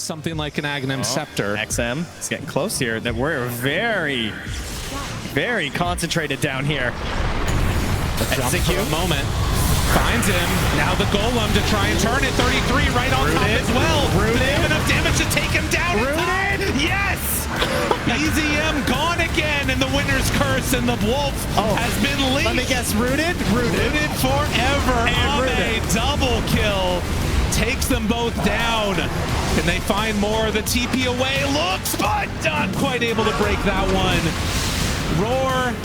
something like an Aghanim Scepter. XM is getting close here. That we're very, very concentrated down here. Jump for a moment. Finds him. Now the Golem to try and turn it. 33 right on top as well. Do they have enough damage to take him down? Yes! BZM gone again, and the winner's curse, and the wolf has been leashed. Let me guess, rooted? Rooted forever. Ame, double kill. Takes them both down. Can they find more? The TP away looks, but not quite able to break that one. Roar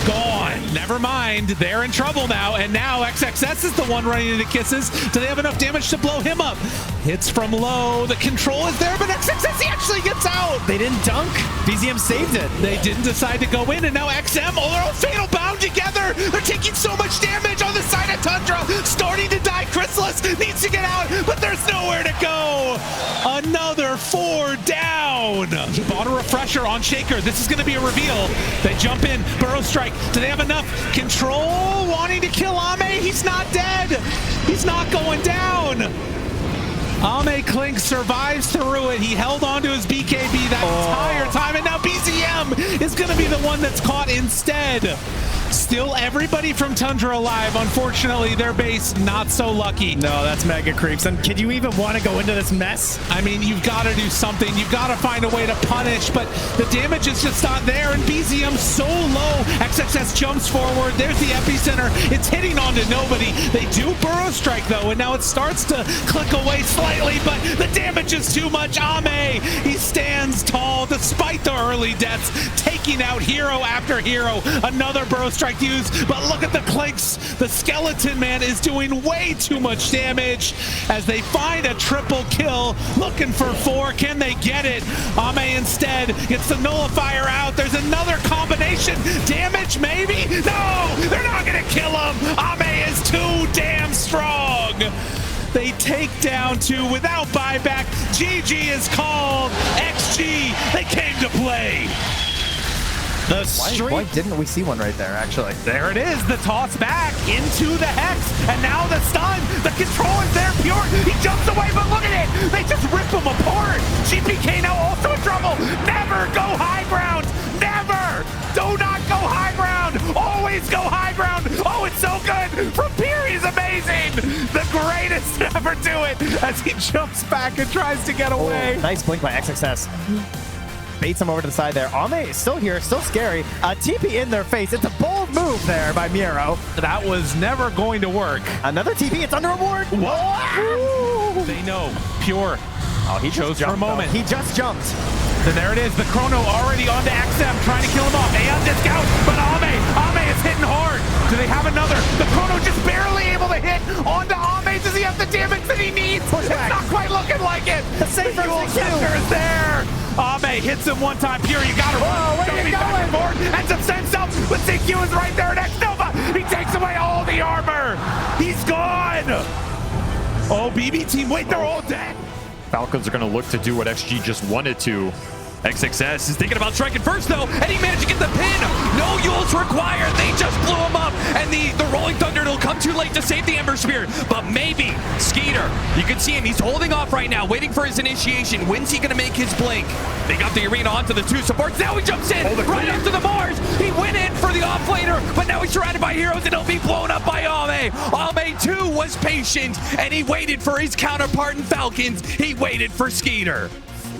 gone. Never mind. They're in trouble now. And now XXS is the one running into kisses. Do they have enough damage to blow him up? Hits from low. The control is there, but XXS, he actually gets out. They didn't dunk. BZM saved it. They didn't decide to go in, and now XM, they're all fatal bound together. They're taking so much damage on the side of Tundra. Starting to die. Chrysalis needs to get out, but there's nowhere to go. Another 4 down. He bought a refresher on Shaker. This is going to be a reveal. They jump in. Burrow strike. Do they have enough control? Wanting to kill Ame. He's not dead. He's not going down. Ame Klink survives through it. He held on to his BKB that entire time, and now BZM is going to be the one that's caught instead. Still everybody from Tundra alive. Unfortunately, their base not so lucky. No, that's mega creeps. And can you even want to go into this mess? I mean, you've got to do something. You've got to find a way to punish, but the damage is just not there, and BZM so low. XXS jumps forward. There's the epicenter. It's hitting onto nobody. They do burrow strike, though, and now it starts to click away slightly, but the damage is too much. Ame, he stands tall despite the early deaths, taking out hero after hero. Another burrow strike used, but look at the clinks. The skeleton man is doing way too much damage as they find a triple kill, looking for 4. Can they get it? Ame instead gets the nullifier out. There's another combination. Damage maybe? No, they're not gonna kill him. Ame is too damn strong. They take down 2 without buyback. GG is called. XG, they came to play. Why didn't we see one right there, actually? There it is, the toss back into the Hex, and now the stun. The control is there, Pure. He jumps away, but look at it. They just rip him apart. GPK now also in trouble. Never go high ground. Never. Do not go high ground. Always go high ground. Oh, it's so good. From Pure, he's amazing. The greatest to ever do it as he jumps back and tries to get away. Nice blink by XXS. Baits him over to the side there. Ame is still here, still scary. TP in their face. It's a bold move there by Miro. That was never going to work. Another TP, it's under a ward. Whoa! They know. Pure. Oh, he chose just for a moment. He just jumped. Then there it is. The Chrono already onto XM, trying to kill him off. Aeon discount, but Ame is hitting hard. Do they have another? The Chrono just barely able to hit onto Ame. Does he have the damage that he needs? It's not quite looking like it. The safe from Scepter is there. Ame hits him one time. Pure, you gotta run. Where are you going? Forward. Ends up sends up, but CQ is right there. Next Nova, he takes away all the armor. He's gone. Oh, BB team, wait, they're all dead. Falcons are going to look to do what XG just wanted to. XXS is thinking about striking first, though, and he managed to get the pin. No Yules required. They just blew him up, and the Rolling Thunder, it'll come too late to save the Ember Spear, but maybe Skeeter, you can see him. He's holding off right now, waiting for his initiation. When's he going to make his blink? They got the arena onto the 2 supports. Now he jumps in right up to the Mars. He went in for the offlaner, but now he's surrounded by heroes, and he'll be blown up by Ame. Ame, too, was patient, and he waited for his counterpart in Falcons. He waited for Skeeter.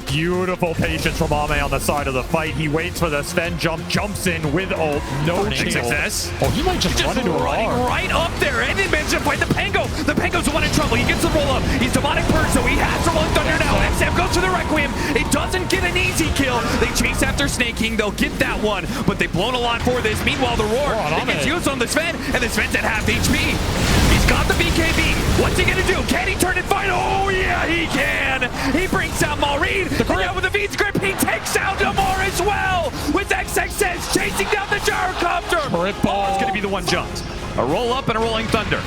Beautiful patience from Ame on the side of the fight. He waits for the Sven jump, jumps in with ult. No success. Oh, he might just run into a running bar. right up there, and he manages to fight the Pango. The Pango's the one in trouble. He gets the roll up. He's demonic bird, so he has the Rolling Thunder now. XM goes to the Requiem. It doesn't get an easy kill. They chase after Snake King. They'll get that one, but they've blown a lot for this. Meanwhile, the Roar, it gets used on the Sven, and the Sven's at half HP. He's got the BKB. What's he gonna do? Can he turn and fight? Oh yeah, he can. He brings out Maureen. And now with the V's grip, he takes out Damar as well. With XXS chasing down the gyrocopter. Oh, it's gonna be the one jumped. A roll up and a Rolling Thunder.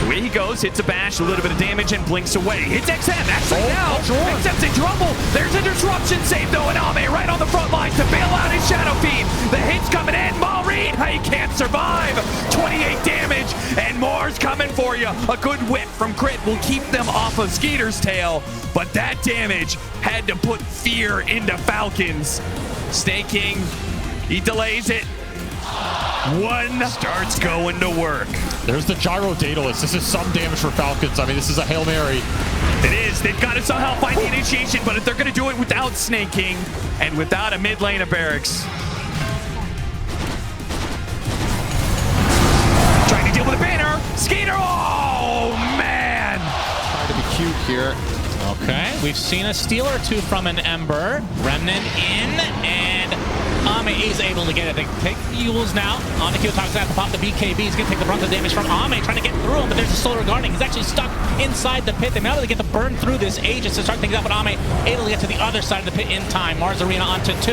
Away he goes, hits a bash, a little bit of damage, and blinks away. Hits XM, actually now. XM's in trouble. There's a disruption save though, and Ame right on the front line to bail out his Shadow Fiend. The hit's coming in. Maureen, he can't survive. 28 damage, and Moore's coming for you. A good whip from Crit will keep them off of Skeeter's tail, but that damage had to put fear into Falcons. Snaking, he delays it. One starts going to work. There's the Gyro Daedalus. This is some damage for Falcons. I mean, this is a Hail Mary. It is. They've got to somehow find the initiation, but if they're going to do it without snaking and without a mid lane of barracks. Trying to deal with a banner. Skater. Oh, man. Trying to be cute here. Okay, we've seen a steal or two from an Ember. Remnant in, and Ame is able to get it. They take the Yules now. On the Kyoto's going to pop the BKB. He's going to take the brunt of the damage from Ame, trying to get through him, but there's a Solar Guarding. He's actually stuck inside the pit. They've been able to get the burn through this Aegis to start things out, but Ame able to get to the other side of the pit in time. Mars Arena onto 2.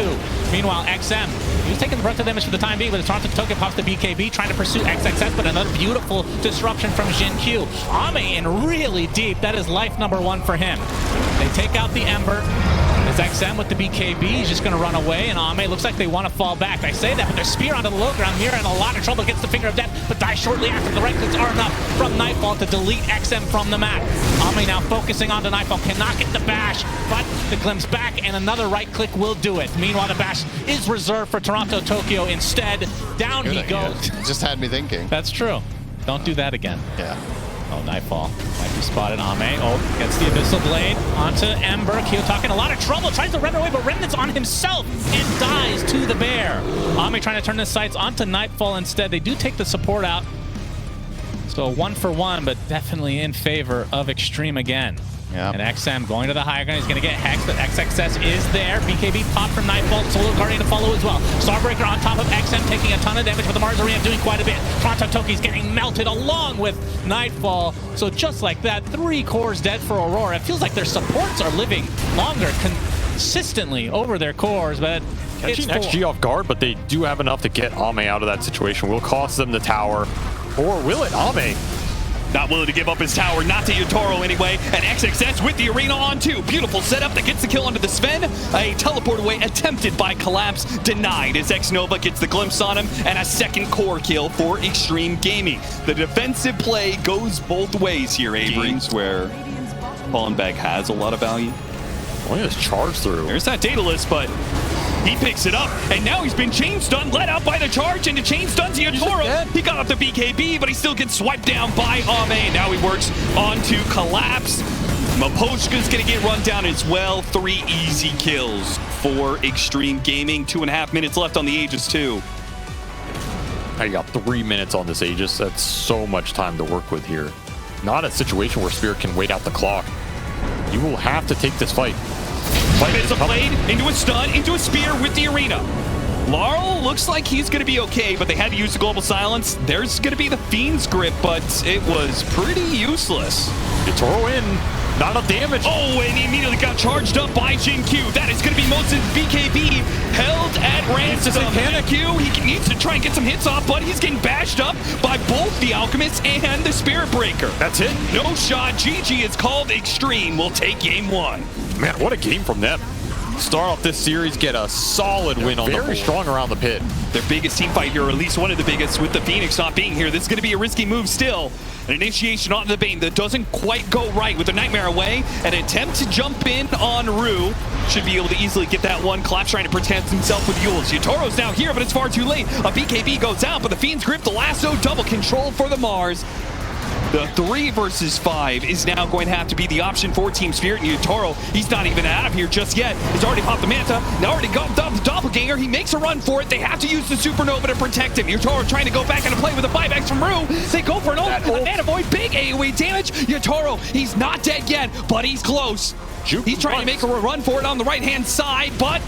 Meanwhile, XM, he was taking the brunt of damage for the time being, but the Toronto Token pops the BKB, trying to pursue XXS, but another beautiful disruption from Jin Q. Ame in really deep. That is life number 1 for him. They take out the Ember. There's XM with the BKB. He's just going to run away, and Ame looks like they want to fall back. I say that, but their spear onto the low ground. Mira in a lot of trouble, gets the finger of death, but dies shortly after. The right clicks are enough from Nightfall to delete XM from the map. Ame now focusing onto Nightfall, cannot get the bash, but the glimpse back, and another right click will do it. Meanwhile, the bash is reserved for Toronto Tokyo instead. Down he goes. It just had me thinking. That's true. Don't do that again. Yeah. Oh, Nightfall. Might be spotted. Ame. Oh, gets the Abyssal Blade onto Ember. Kyoto in a lot of trouble. Tries to run away, but Remnant's on himself and dies to the bear. Ame trying to turn his sights onto Nightfall instead. They do take the support out. So 1 for 1, but definitely in favor of Extreme again. Yeah. And XM going to the high ground. He's going to get hexed, but XXS is there. BKB pop from Nightfall. Solar Guardian to follow as well. Starbreaker on top of XM, taking a ton of damage, but the Mars Arena doing quite a bit. Toronto Toki's getting melted along with Nightfall. So just like that, 3 cores dead for Aurora. It feels like their supports are living longer consistently over their cores, but Catching XG off guard, but they do have enough to get Ame out of that situation. Will cost them the tower, or will it? Ame not willing to give up his tower, not to Yotaro anyway, and XXS with the arena on 2. Beautiful setup that gets the kill onto the Sven. A teleport away attempted by Collapse, denied as X-Nova gets the glimpse on him, and a second core kill for Extreme Gaming. The defensive play goes both ways here, Avery, where Fallenbag has a lot of value. Look at this charge through. There's that Daedalus, but he picks it up, and now he's been chain stunned, let out by the charge, into chain stun to Yotaro. He got off the BKB, but he still gets swiped down by Ame. Now he works onto Collapse. Mapochka's gonna get run down as well. 3 easy kills for Extreme Gaming. 2.5 minutes left on the Aegis 2. I got 3 minutes on this Aegis. That's so much time to work with here. Not a situation where Spirit can wait out the clock. You will have to take this fight. It's a blade into a stun, into a spear with the arena. Laurel looks like he's going to be okay, but they had to use the global silence. There's going to be the Fiend's grip, but it was pretty useless. Yotaro in. Not enough damage. Oh, and he immediately got charged up by Jin Q. That is going to be most of BKB held at ransom. Jin Q, he needs to try and get some hits off, but he's getting bashed up by both the Alchemist and the Spirit Breaker. That's it. No shot. GG is called Extreme. We'll take game 1. Man, what a game from them. Start off this series, get a solid win on the board. Very strong around the pit. Their biggest team fight here, or at least one of the biggest, with the Phoenix not being here. This is going to be a risky move still. An initiation onto the Bane that doesn't quite go right with the Nightmare away. An attempt to jump in on Rue. Should be able to easily get that one. Collapse trying to protect himself with Yules. Yotoro's now here, but it's far too late. A BKB goes out, but the Fiend's grip, the lasso, double control for the Mars. The 3 versus 5 is now going to have to be the option for Team Spirit. And Yotaro, he's not even out of here just yet. He's already popped the Manta, now already got the Doppelganger. He makes a run for it. They have to use the Supernova to protect him. Yotaro trying to go back into play with a 5x from Rue. They go for an ult. A Mana Void, big AoE damage. Yotaro, he's not dead yet, but he's close. He's trying to make a run for it on the right-hand side, but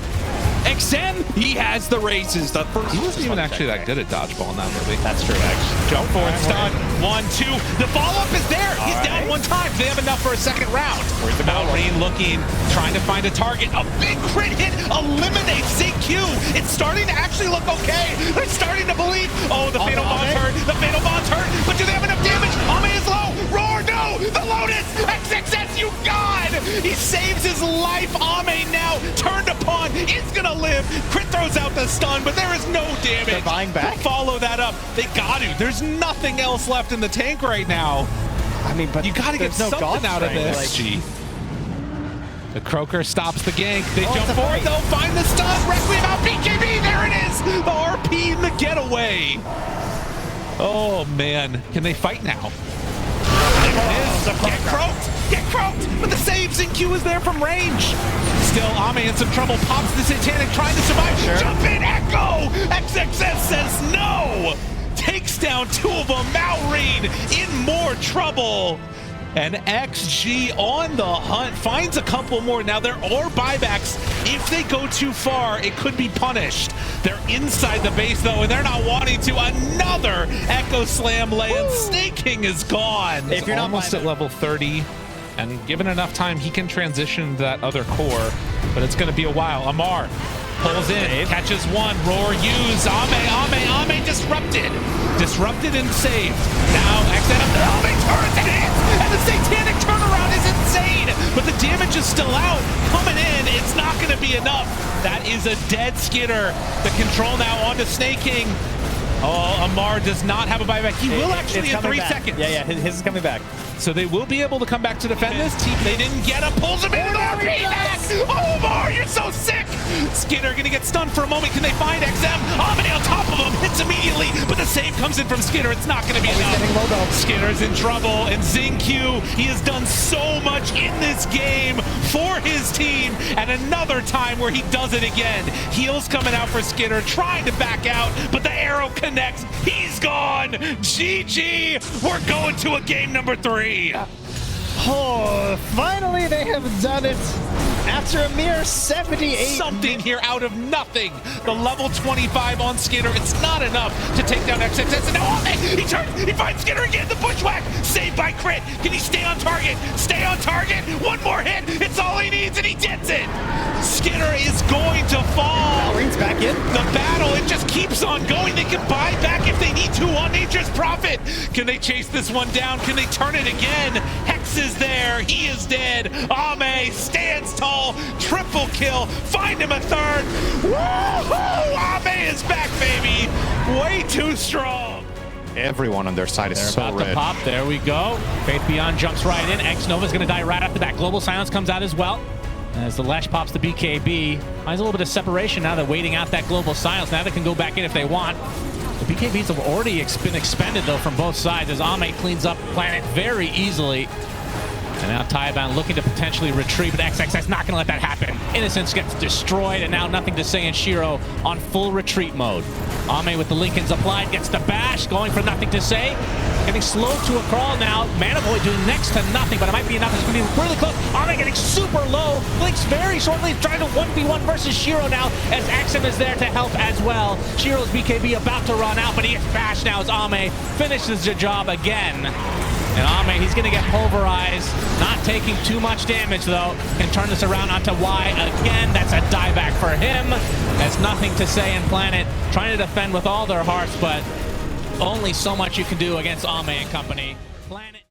XM, he has the races. The first he wasn't even actually that good at dodgeball in that movie. That's true, actually. Jump forward, stun. 1, 2. The follow-up is there. He's down 1 time. They have enough for a second round. Where's the now Rain looking, trying to find a target. A big crit hit eliminates ZQ. It's starting to actually look okay. They're starting to believe. Oh, the Fatal Bond's hurt. The Fatal Bond's hurt. But do they have enough damage? Ame is low. Roar, no. The Lotus. XXS, you god. He saves his life. Ame now turned upon. Is going to live. Crit throw throws out the stun, but there is no damage. They're buying back? To follow that up. They got to. There's nothing else left in the tank right now. I mean, but You got to get there's no something God out of strength, this. like- The Croaker stops the gank. They Oh, jump it's a forward, fight. though. Find the stun. Requiem out. BKB. There it is. The RP and the getaway. Oh, man. Can they fight now? There it is. Get croaked. Get croaked. But the save. Zinq is there from range. Still, Ame in some trouble. Pops the Satanic, trying to survive. Sure. Jump in. Echo. XXS says no. Takes down two of them. Malrine in more trouble. And XG on the hunt, finds a couple more. Now there are buybacks. If they go too far, it could be punished. They're inside the base though, and they're not wanting to. Another Echo Slam lands. Snake King is gone. If you're not almost at level 30, and given enough time, he can transition to that other core, but it's gonna be a while. Amar pulls in, catches one, roar use, Ame disrupted. Disrupted and saved. Now XM, Ame turns and hits, and the Satanic turnaround is insane, but the damage is still out. Coming in, it's not gonna be enough. That is a dead Skidder. The control now onto Snake King. Oh, Amar does not have a buyback. He will actually in 3 seconds. Yeah, his is coming back. So they will be able to come back to defend this. They didn't get him. Pulls him in and RP back. Oh, Amar, you're so sick. Skidder gonna get stunned for a moment. Can they find XM? Omni on top of him. Hits immediately, but the save comes in from Skidder. It's not gonna be enough. Skidder's in trouble, and Zinq, he has done so much in this game for his team, and another time where he does it again. Heels coming out for Skidder, trying to back out, but the arrow connects. He's gone. GG. We're going to a game number 3. Oh, finally they have done it. After a mere 78. Something here out of nothing. The level 25 on Skidder. It's not enough to take down XXS. And now he turns. He finds Skidder again. The bushwhack. Saved by crit. Can he stay on target? Stay on target. One more hit. It's all he needs, and he gets it. Skidder is going to fall. Marine's back in. The battle, it just keeps on going. They can buy back if they need to on Nature's Prophet. Can they chase this one down? Can they turn it again? Hex is there. He is dead. Ame stands tall. Triple kill. Find him a third. Woohoo! Ame is back, baby. Way too strong. Everyone on their side is They're so about red. to pop. There we go. Faith Beyond jumps right in. X-Nova's going to die right after that. Global Silence comes out as well. As the Lesh pops the BKB. Finds a little bit of separation now. They're waiting out that Global Silence. Now they can go back in if they want. The BKBs have already been expended, though, from both sides as Ame cleans up Planet very easily. And now Taiban looking to potentially retreat, but XXS not going to let that happen. Innocence gets destroyed, and now nothing to say in Shiro on full retreat mode. Ame with the Lincolns applied, gets the bash, going for nothing to say. Getting slowed to a crawl now. Manavoy doing next to nothing, but it might be enough. It's going to be really close. Ame getting super low. Blinks very shortly, trying to 1v1 versus Shiro now, as Axem is there to help as well. Shiro's BKB about to run out, but he gets bashed now as Ame finishes the job again. And Ame, he's going to get pulverized. Not taking too much damage, though. Can turn this around onto Y again. That's a dieback for him. There's nothing to say in Planet. Trying to defend with all their hearts, but only so much you can do against Ame and company. Planet.